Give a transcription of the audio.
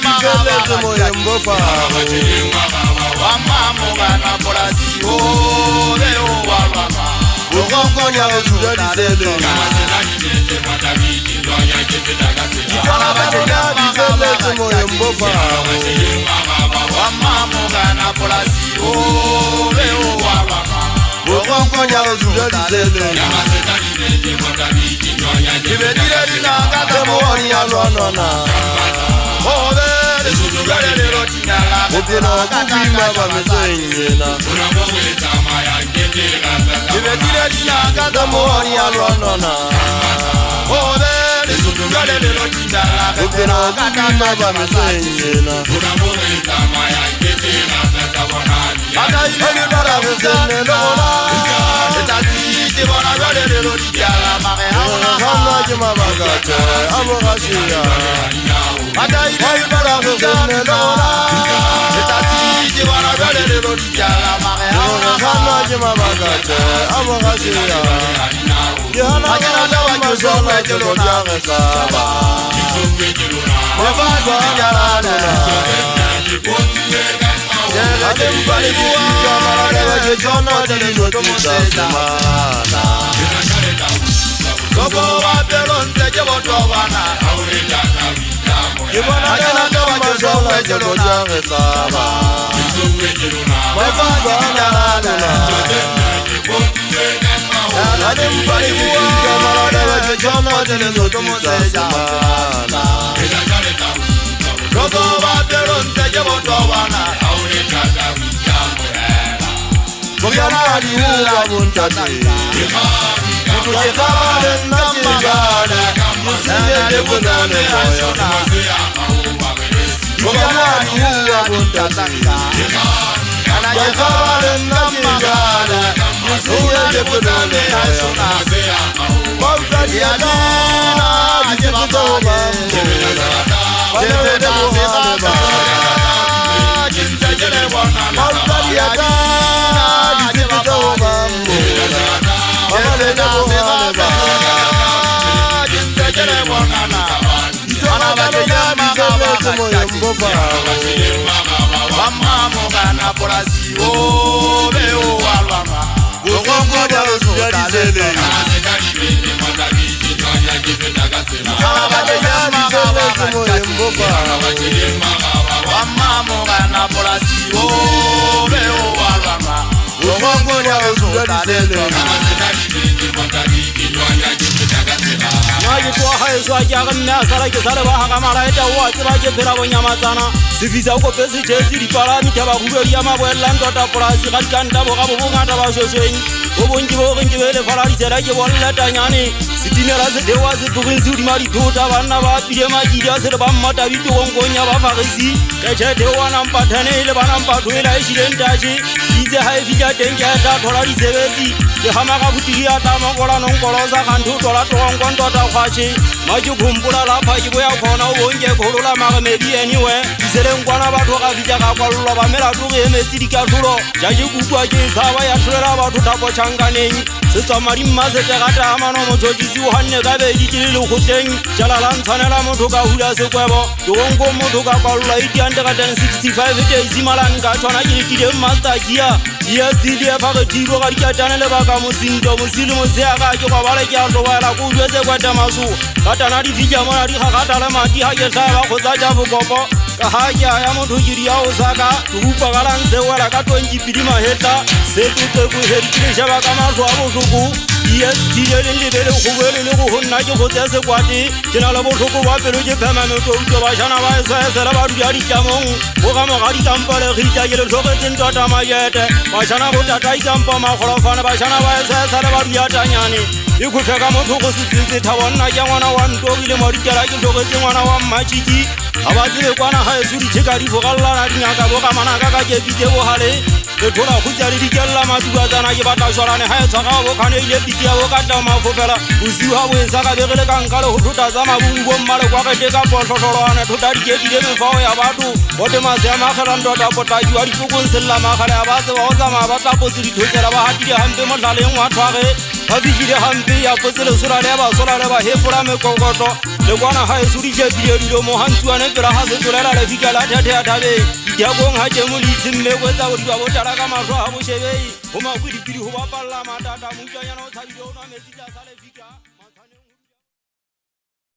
diseletse moyembo fao okonkonya osuja disele ikanabana diseletse moyembo fao okonkonya osuja disele temooni alwanwana epena okubima bamesenyena temooni alwanwana epena okubima bamesenyena Hana jema bagate abogasiya Ay baragene lola Hana jema bagate abogasiya Yana gana mazona jogya saba Mababa yarana Adem balibuwa kamara jona dilo tsamana Gobo wa belonze jebo tobana Yibona kana toma jola jelo jange saba Mababa yarana Adem balibuwa kamara jona dilo tsamana Gobo wa belonze jebo tobana Bogana di uwa buntati Kujekabale nakigana Musiye debunane moyona Bogana di uwa buntati Kujekabale nakigana Musiye debunane moyona Bogani adina Jibitoba Jebe debuhane ba Bogani adina Jibitoba Kwa hayo swaya kama sala kisala ba kama ita wa tsaba ke phela bonyamatsana sifisa go pese tshedi di pala mitaba bubeli ya mabwela ndota polasi ga dikanta bo ga bo ngata ba shosheng go bonki bo re nkebele fala di tsela ke bolla tanyane sitinela se dewa se tuginsi di mari tota bana ba pile majidi a se ba mmata bito gongonya ba fagisi ke tshede wa na mpathane le bana mpathoela e shilentaje itse ha e fika teng ke ta thola di sebetsi ke hama ga butiri ya ta makola non kolosa kantu tola tongo ndota kwache maju kumpula lapha ke boya khona o bonke kholola magamedi anyway iseleng kwana batho ga fika ga kwallo ba mela tloge emetsi di ka tlolo ja je kutwa ke tsaba ya tlholela batho tapo changaneng se tswa mari mmase te gata amano mothodisi o hanne ka be di tile le khoteng jala la ntsanela motho ka hula se kwebo dongo motho ka kwallo 865 days malan ka tshwana ke ditile master gia yes dile ba ga tiro ga dikatana le ba ka mosindo mosile mo se aga ke kwa bale ke a tloela go jwetse kwa tamaso katana di fija mona di gagata le mati ha ke tla ba go tsa ja bokopo ka ha ya motho jiri ya o saka rupa galang se wala ka 20 pidima heta se tutse go heritile shaba ka matlo a botloko yes dile le bele go bele le go honna ke go tse kwati ke na le botloko ba pelo ke phema me to utwa ba jana ba se la ba di a di tamong go ga mo ga di kampale re itla ke le tlogetse ntota mayete ba jana bo tata ikampa ma golofana ba jana ba se la ba di a tanyane e go feka motho go se tsitse thawonna ya ngwana wa ntogile mo di kela ke tlogetse ngwana wa mmachiki abatsile kwana ha e suri tsheka di bogalla na dinyaka bo ka mana ka ke bite bo hale le thola go tsari di kella maduba tsana ke batla shorane ha e tshaka bo khane ile bite ya bo ka ta mafofela usiwa bo sa ka begele ka nkale go thota za mabungu bo mmale kwa ka teka potlotolwana thota di ke di le mfao ya batho bote mase ya magala ndota potaki wa dipokong sella magala ya batse ba o tsama ba tla potse di thotsela ba hatile hampe mo tlaleng wa thwage ba bigile hampe ya potse le sura le ba sola le ba hefola mekokoto le kwana ha esu di jebile dilo mo hantswa ne pela ha se tsolela le fika la thete a thabeng ya bong ha je molitsi mme kwetsa go diba botala ka mahlo a boshebei ho makwidipidi ho bapalla matata mo tswanyana o tshabile o nwa metsi tsa sale fika